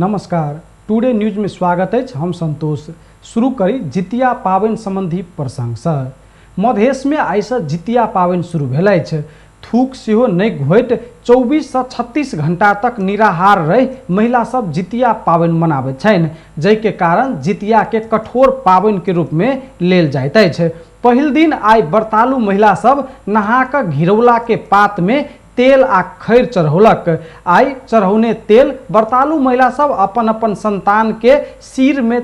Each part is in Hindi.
नमस्कार, टुडे न्यूज में स्वागत है। हम संतोष। शुरू करी जितिया पावन संबंधी प्रसंग से। मधेश में आइस जितिया पावन शुरू भेल छै। थूक सेहो नहीं घोट 24 से 36 घंटा तक निराहार रह महिला सब जितिया पावन मनाबैत छनि, जै के कारण जितिया के कठोर पावन के रूप में लेल जाइत अछि। पहिल दिन आई व्रतालु महिला सब नहा क घिरौला के पात में तेल आ खैर चढ़ौलक। आई चढ़ौने तेल व्रतालु महिला सब अपन अपन संतान के सिर में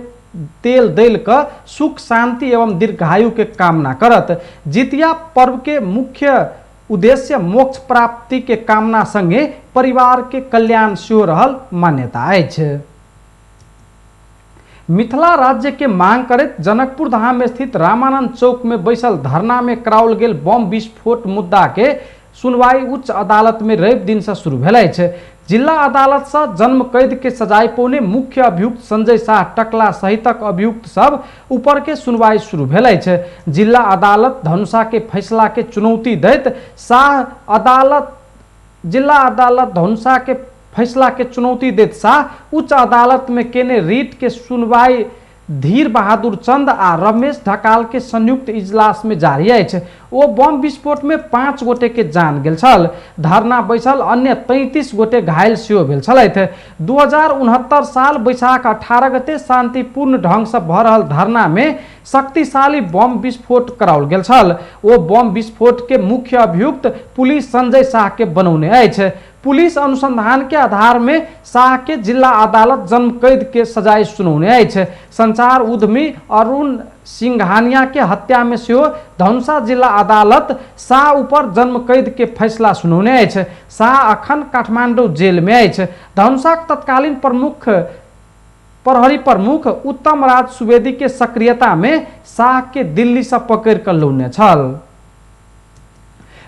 तेल देल क सुख शांति एवं दीर्घायु के कामना करत। जितिया पर्व के मुख्य उद्देश्य मोक्ष प्राप्ति के कामना संगे परिवार के कल्याण सेहो रहल मान्यता अछि। मिथिला राज्य के मांग करैत जनकपुर धाम में स्थित रामानंद चौक में बैसल धरना में कराओल गेल बम विस्फोट मुद्दा के सुनवाई उच्च अदालत में रवि दिन से शुरू भेल अछि। जिला अदालत से जन्म कैद के सजाय पौने मुख्य अभियुक्त संजय शाह टकला सहितक अभियुक्त सब ऊपर के सुनवाई शुरू भेल अछि। जिला अदालत धनुषा के फैसला के चुनौती दैत जिला अदालत धनुषा के फैसला के चुनौती देत शाह उच्च अदालत में केने रीट के सुनवाई धीर बहादुर चंद आ रमेश ढकाल के संयुक्त इजलास में जारी अछि। ओ बम विस्फोट में 5 गोटे के जान गेल छल। धरना बैसल अन्य 33 गोटे घायल सेहो भेल छलथि। 2069 साल बैसाख 18 गते शांतिपूर्ण ढंग से भ रहल धरना में शक्तिशाली बम विस्फोट कराओल गेल छल। ओ बम विस्फोट के मुख्य अभियुक्त पुलिस संजय शाह के बनौने अछि। पुलिस अनुसंधान के आधार में शाह के जिला अदालत जन्म कैद के सजाए सुनौने अछि। संचार उद्यमी अरुण सिंघानिया के हत्या में सेहो धनुषा जिला अदालत शाह ऊपर जन्म कैद के फैसला सुनौने अछि। शाह अखन काठमांडू जेल में अछि। धनुषा तत्कालीन प्रहरी प्रमुख उत्तम राज सुवेदी के सक्रियता में शाह के दिल्ली से पकड़ कर लौने छल।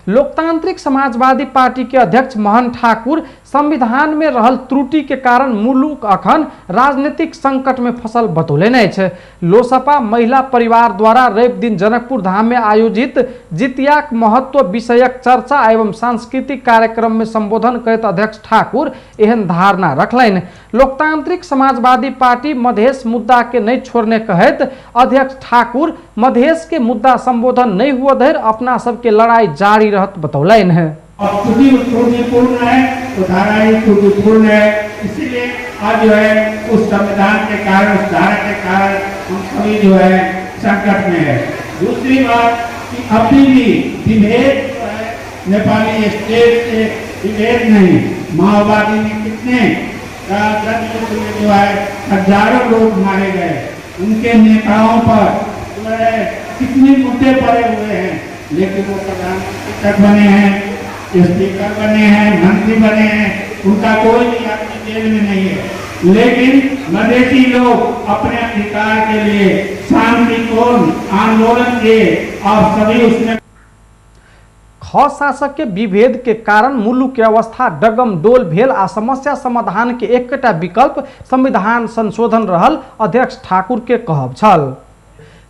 लोकतांत्रिक समाजवादी पार्टी के अध्यक्ष मोहन ठाकुर संविधान में रहल त्रुटि के कारण मुलुक अखन राजनीतिक संकट में फसल बतौलेने अछि। लोसपा महिला परिवार द्वारा रवि दिन जनकपुर धाम में आयोजित जितिया महत्व विषयक चर्चा एवं सांस्कृतिक कार्यक्रम में संबोधन करैत अध्यक्ष ठाकुर एहन धारणा रखलनि। लोकतांत्रिक समाजवादी पार्टी मधेश मुद्दा के नहीं छोड़ने कहत अध्यक्ष ठाकुर मधेश के मुद्दा संबोधन नहीं हुआ धरि अपना सबके लड़ाई जारी रहत बतौलन है। त्रुटिपूर्ण है, तो धारा त्रुटिपूर्ण है, इसीलिए आज जो है उस संविधान के कारण, उस धारा के कारण हम सभी जो है संकट में है। दूसरी बात कि अभी भी विभेद जो है नेपाली स्टेट से विभेद नहीं, माओवादी में कितने जो है हजारों लोग मारे गए, उनके नेताओं पर जो है कितने मुद्दे पड़े हुए हैं, लेकिन वो प्रधानमंत्री बने हैं, स्पीकर बने हैं, मंत्री बने हैं, उनका कोई भी आदमी जेल में नहीं है। लेकिन मधेसी लोग अपने अधिकार के लिए शांतिपूर्ण आंदोलन किए और सभी उसमें ख शासक के विभेद के कारण मुलुक के अवस्था डगमडोल भेल आ समस्या समाधान के एकटा विकल्प संविधान संशोधन रहल अध्यक्ष ठाकुर के कहब छल।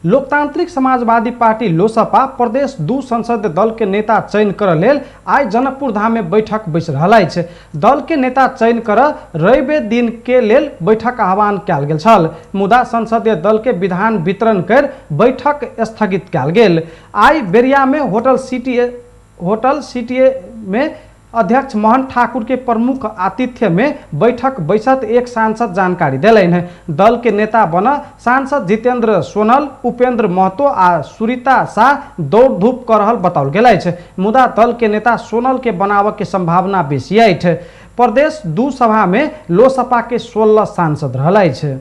लोकतांत्रिक समाजवादी पार्टी लोसपा प्रदेश 2 संसदीय दल के नेता चयन कर लेल आई जनकपुर धाम में बैठक बैस रहल अछि। दल के नेता चयन कर रवि दिन के लेल बैठक आह्वान कयल गेल छल, मुदा संसदीय दल के विधान वितरण कर बैठक स्थगित कयल गेल। आई बेरिया में होटल सिटी में अध्यक्ष मोहन ठाकुर के प्रमुख आतिथ्य में बैठक बैसत एक सांसद जानकारी दिलन है। दल के नेता बना सांसद जितेंद्र सोनल, उपेंद्र महतो आ सुरीता शाह दौड़ धूप कर रहल बताओल गेल अछि, मुदा दल के नेता सोनल के बनाव के संभावना बेसी अछि। प्रदेश 2 सभा में लोसपा के 16 सांसद रहल अछि।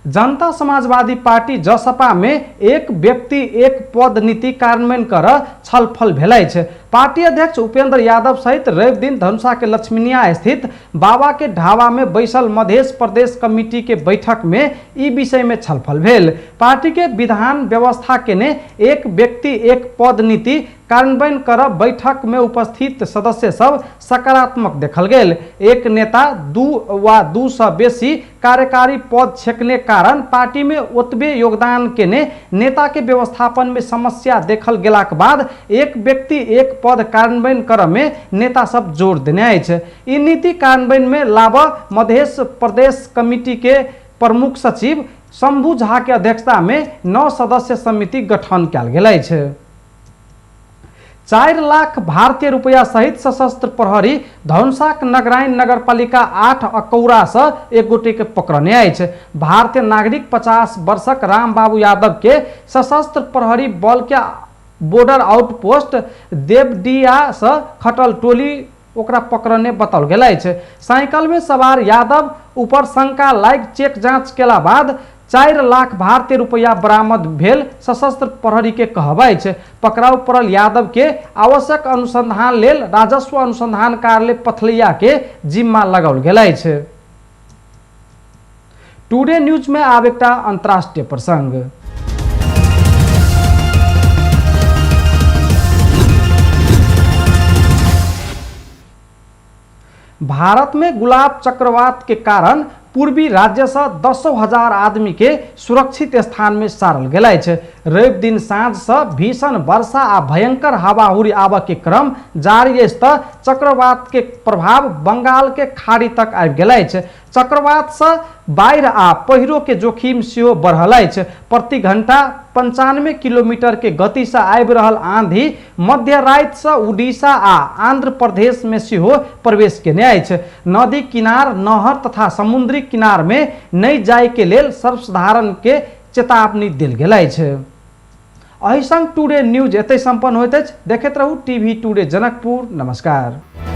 जनता समाजवादी पार्टी जसपा में एक व्यक्ति एक पद नीति कार्यान्वयन कर छलफल भेल अछि। पार्टी अध्यक्ष उपेंद्र यादव सहित रवि दिन धनुषा के लक्ष्मीनिया स्थित बाबा के ढाबा में बैसल मधेश प्रदेश कमेटी के बैठक में ई विषय में छलफल भेल। पार्टी के विधान व्यवस्था के ने एक व्यक्ति एक पद नीति कार्यान्वयन कर बैठक में उपस्थित सदस्य सब सकारात्मक देखल गेल। एक नेता 2 से बेसी कार्यकारी पद छेकने कारण पार्टी में ओतबे योगदान के ने नेता के व्यवस्थापन में समस्या देखल गेला के बाद एक व्यक्ति एक पद कार्यान्वयन करऽ में नेता सब जोर देने अछि। ई नीति कार्यान्वयन में लाबऽ मध्य प्रदेश कमिटी के प्रमुख सचिव शंभू झा के अध्यक्षता में 9 सदस्य समिति गठन कयल गेल अछि। 4 लाख भारतीय रुपया सहित सशस्त्र प्रहरी धनुषाक नगरायन नगरपालिका 8 अकौरा से एक गोटे के पकड़ने अछि। भारतीय नागरिक 50 वर्षक रामबाबू यादव के सशस्त्र प्रहरी बल के बॉर्डर आउटपोस्ट देवडिया से खटल टोली ओकरा पकड़ने बताओल गेल अछि। साइकिल में सवार यादव ऊपर शंका लायक चेक जांच केला बाद 4 लाख भारतीय रुपया बरामद भेल सशस्त्र प्रहरी के कहब अछि। पकड़ाउ पड़ल यादव के आवश्यक अनुसंधान लेल राजस्व अनुसंधान कार्यालय पथलैया के जिम्मा लगाओल गेल अछि। टुडे न्यूज में आब एकटा अंतर्राष्ट्रीय प्रसंग। भारत में गुलाब चक्रवात के कारण पूर्वी राज्य से 10,000 आदमी के सुरक्षित स्थान में सारल गेल अछि। रवि दिन साँझ से भीषण वर्षा आ भयंकर हवाहुरी आबऽ के क्रम जारी अछि तऽ चक्रवात के प्रभाव बंगाल के खाड़ी तक आबि गेल अछि। चक्रवात से बाढ़ि आ पहिरो के जोखिम सेहो बढ़ल अछि। प्रति घंटा 95 किलोमीटर के गति से आबि रहल आंधी मध्य राति से उड़ीसा आ आंध्र प्रदेश में सेहो प्रवेश केने अछि। नदी किनार, नहर तथा समुद्री किनार में नहीं जाय के लेल सर्वसाधारण के चेतावनी देल गेल अछि। एहि संग टुडे न्यूज एतै संपन्न होइत अछि। देखैत रहू टीवी टुडे जनकपुर। नमस्कार।